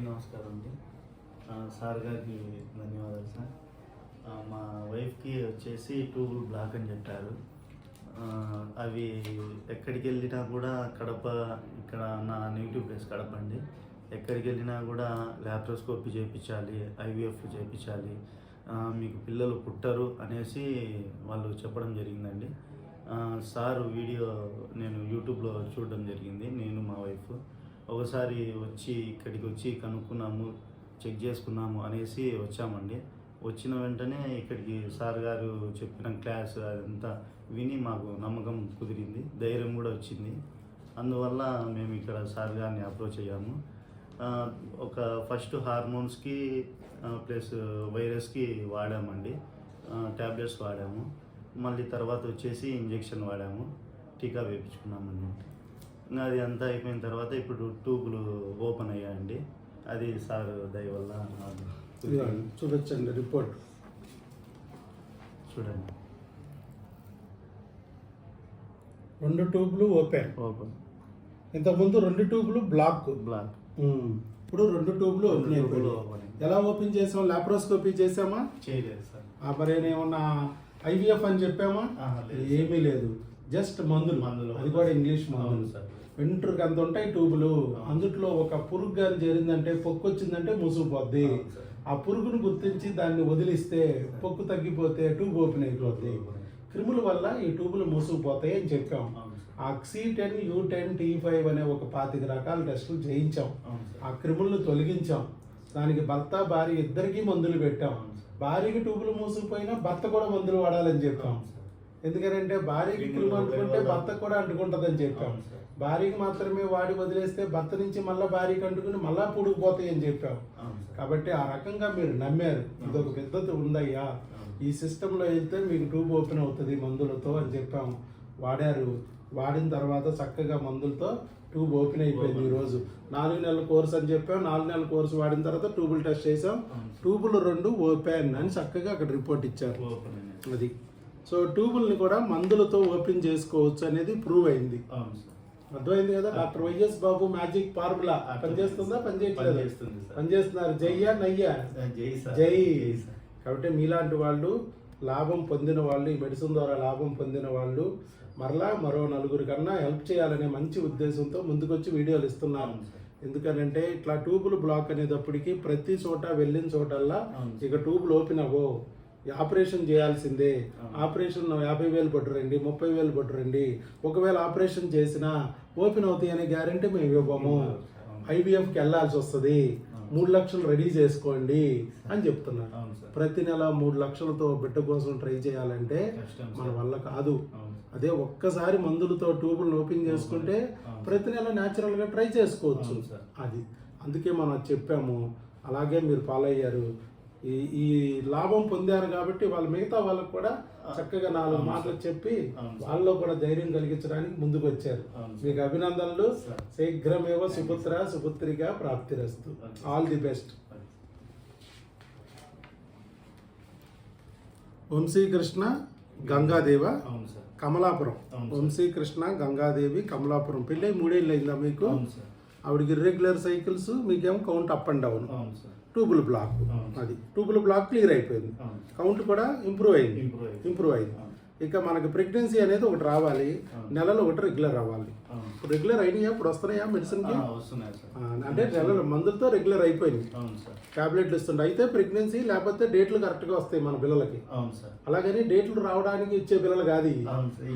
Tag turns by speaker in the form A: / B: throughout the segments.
A: నమస్కారం అండి. సార్ గారికి ధన్యవాదాలు సార్. మా వైఫ్కి వచ్చేసి ట్యూబుల్ బ్లాక్ అని చెప్పారు. అవి ఎక్కడికి వెళ్ళినా కూడా కడప, ఇక్కడ నా నెగిటివ్ ప్లేస్ కడప అండి. ఎక్కడికి వెళ్ళినా కూడా ల్యాప్రోస్కోపీ చేయించాలి, ఐవీఎఫ్ చేయించాలి, మీకు పిల్లలు పుట్టరు అనేసి వాళ్ళు చెప్పడం జరిగిందండి. సార్ వీడియో నేను యూట్యూబ్లో చూడడం జరిగింది, నేను మా వైఫ్. ఒకసారి ఇక్కడికి వచ్చి కనుక్కున్నాము, చెక్ చేసుకున్నాము అనేసి వచ్చామండి. వచ్చిన వెంటనే ఇక్కడికి సార్ గారు చెప్పిన క్లాస్ అదంతా విని మాకు నమ్మకం కుదిరింది, ధైర్యం కూడా వచ్చింది. అందువల్ల మేము ఇక్కడ సార్ గారిని అప్రోచ్ అయ్యాము. ఒక ఫస్ట్ హార్మోన్స్కి ప్లస్ వైరస్కి వాడామండి, ట్యాబ్లెట్స్ వాడాము. మళ్ళీ తర్వాత వచ్చేసి ఇంజెక్షన్ వాడాము, టీకా వేయించుకున్నామండి. అది అంతా అయిపోయిన తర్వాత ఇప్పుడు ట్యూబులు ఓపెన్ అయ్యాయండి. అది సార్ దయ వల్ల
B: చూపించండి రిపోర్ట్
A: చూడండి.
B: 2 ట్యూబ్లు ఓపెన్. ఇంతకుముందు 2 ట్యూబ్లు బ్లాక్. ఇప్పుడు 2 ట్యూబ్లు ఓపెన్. ఎలా ఓపెన్ చేసాం? లాప్రోస్కోపీ చేసామా?
A: చేయలేదు సార్.
B: మరి ఏమన్నా ఐవీఎఫ్ అని చెప్పామా? ఏమీ లేదు, జస్ట్ మందులు. అది కూడా ఇంగ్లీష్ మందులు సార్. వెంట్రుకు అంత ఉంటాయి ట్యూబులు, అందుట్లో ఒక పురుగు కానీ చేరిందంటే, పొక్కు వచ్చిందంటే మూసుకుపోద్ది. ఆ పురుగును గుర్తించి దాన్ని వదిలిస్తే పొక్కు తగ్గిపోతే ట్యూబ్ ఓపెన్ అయిపోద్ది. క్రిముల వల్ల ఈ ట్యూబులు మూసుకుపోతాయి అని చెప్పాం. ఆ C10, U10, T5 అనే ఒక 25 రకాల టెస్టులు చేయించాం. ఆ క్రిములను తొలగించాం. దానికి భర్త భార్య ఇద్దరికీ మందులు పెట్టాం. భార్యకి ట్యూబులు మూసుకుపోయినా భర్త కూడా మందులు వాడాలని చెప్పాం. ఎందుకంటే భార్యకి క్రిము అంటుకుంటే భర్తకు కూడా అంటుకుంటుందని చెప్పాం. భార్యకి మాత్రమే వాడి వదిలేస్తే భర్త నుంచి మళ్ళీ భార్యకి అంటుకుని మళ్ళా పుడుకుపోతాయి అని చెప్పాం. కాబట్టి ఆ రకంగా మీరు నమ్మారు, ఇదొక పద్ధతి ఉందయ్యా, ఈ సిస్టంలో వెళ్తే మీకు ట్యూబ్ ఓపెన్ అవుతుంది మందులతో అని చెప్పాం. వాడారు. వాడిన తర్వాత చక్కగా మందులతో ట్యూబ్ ఓపెన్ అయిపోయింది. ఈరోజు 4 నెలల కోర్స్ అని చెప్పాం. 4 నెలల కోర్సు వాడిన తర్వాత ట్యూబులు టెస్ట్ చేసాం. ట్యూబులు 2 ఓపెన్ అని చక్కగా అక్కడ రిపోర్ట్ ఇచ్చారు. అది సో ట్యూబుల్ని కూడా మందులతో ఓపెన్ చేసుకోవచ్చు అనేది ప్రూవ్ అయింది. అర్థమైంది కదా? డాక్టర్ వైఎస్ బాబు మ్యాజిక్ ఫార్ములా పనిచేస్తుందా? పనిచేస్తున్నారు. జయ్యా నయ్యా? జై. కాబట్టి మీలాంటి వాళ్ళు లాభం పొందిన వాళ్ళు, ఈ మెడిసిన్ ద్వారా లాభం పొందిన వాళ్ళు మరలా మరో 4 కన్నా హెల్ప్ చేయాలనే మంచి ఉద్దేశంతో ముందుకొచ్చి వీడియోలు ఇస్తున్నాను. ఎందుకనంటే ఇట్లా ట్యూబులు బ్లాక్ అనేటప్పటికి ప్రతి చోట వెళ్ళిన చోటల్లా ఇక ట్యూబులు ఓపెన్ అవ్వో, ఆపరేషన్ చేయాల్సిందే. ఆపరేషన్ 50,000 పట్టురండి, 30,000 పట్టురండి. ఒకవేళ ఆపరేషన్ చేసినా ఓపెన్ అవుతాయి అనే గ్యారంటీ మేము ఇవ్వము. ఐవీఎఫ్కి వెళ్ళాల్సి వస్తుంది, 3 లక్షలు రెడీ చేసుకోండి అని చెప్తున్నారు. ప్రతి నెల 3 లక్షలతో బిడ్డ కోసం ట్రై చేయాలంటే మన వల్ల కాదు. అదే ఒక్కసారి మందులతో ట్యూబులను ఓపెన్ చేసుకుంటే ప్రతి నెల న్యాచురల్గా ట్రై చేసుకోవచ్చు. అది అందుకే మనం చెప్పాము. అలాగే మీరు ఫాలో అయ్యారు, ఈ లాభం పొందారు. కాబట్టి వాళ్ళ మిగతా వాళ్ళకు కూడా చక్కగా 4 మాటలు చెప్పి వాళ్ళలో కూడా ధైర్యం కలిగించడానికి ముందుకు వచ్చారు. మీకు అభినందనలు. శీఘ్రమేవ సుపుత్రిగా ప్రాప్తిరస్తు. All the best. Vamsikrishna Gangadeva, Kamalapuram. Vamsikrishna Gangadevi, Kamalapuram. పెళ్ళి 3 ఏళ్ళు అయిందా మీకు? ఆవిడకి ఇర్రెగ్యులర్ సైకిల్స్, మీకేమో count up and down. Tubal block, అది ట్యూబుల్ బ్లాక్ క్లియర్ అయిపోయింది. కౌంట్ కూడా ఇంప్రూవ్ అయింది. ఇక మనకి ప్రెగ్నెన్సీ అనేది ఒకటి రావాలి, నెలలో ఒకటి రెగ్యులర్ అవ్వాలి. రెగ్యులర్ అయినాయా? ఇప్పుడు వస్తున్నాయా మెడిసిన్కి? అంటే నెలల మందులతో రెగ్యులర్ అయిపోయింది. టాబ్లెట్లు ఇస్తుండే. అయితే ప్రెగ్నెన్సీ లేకపోతే డేట్లు కరెక్ట్గా వస్తాయి మన పిల్లలకి. అలాగని డేట్లు రావడానికి ఇచ్చే పిల్లలు కాదు,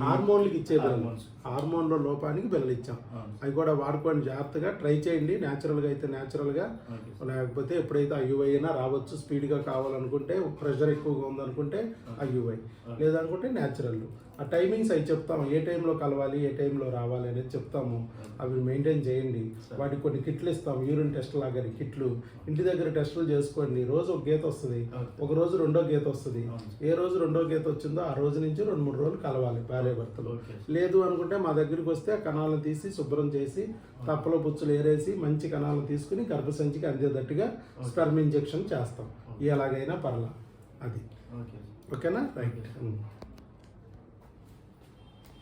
B: హార్మోన్లకి ఇచ్చే పిల్లలు. హార్మోన్ల లోపానికి పిల్లలు ఇచ్చాం. అవి కూడా వాడుకోండి, జాగ్రత్తగా ట్రై చేయండి. న్యాచురల్గా అయితే న్యాచురల్గా, లేకపోతే ఎప్పుడైతే ఐయుఐ అయినా రావచ్చు. స్పీడ్గా కావాలనుకుంటే, ప్రెషర్ ఎక్కువగా ఉందనుకుంటే ఐయుఐ, లేదనుకుంటే న్యాచురల్. ఆ టైమింగ్స్ అవి చెప్తాము, ఏ టైంలో కలవాలి, ఏ టైంలో రావాలి అనేది చెప్తాము. అవి మెయింటైన్ చేయండి. వాటికి కొన్ని కిట్లు ఇస్తాము, యూరిన్ టెస్ట్ లాగా కిట్లు. ఇంటి దగ్గర టెస్టులు చేసుకోండి. రోజు ఒక గీత వస్తుంది, ఒక రోజు 2వ గీత వస్తుంది. ఏ రోజు 2వ గీత వచ్చిందో ఆ రోజు నుంచి 2-3 రోజులు కలవాలి భార్య భర్తలు. లేదు అనుకుంటే మా దగ్గరికి వస్తే ఆ కణాలను తీసి శుభ్రం చేసి తప్పలో పుచ్చులు ఏరేసి మంచి కణాలను తీసుకుని గర్భసంచికి అందేటట్టుగా స్పెర్మ్ ఇంజెక్షన్ చేస్తాం. ఎలాగైనా పర్లా. అది ఓకేనా? రైట్.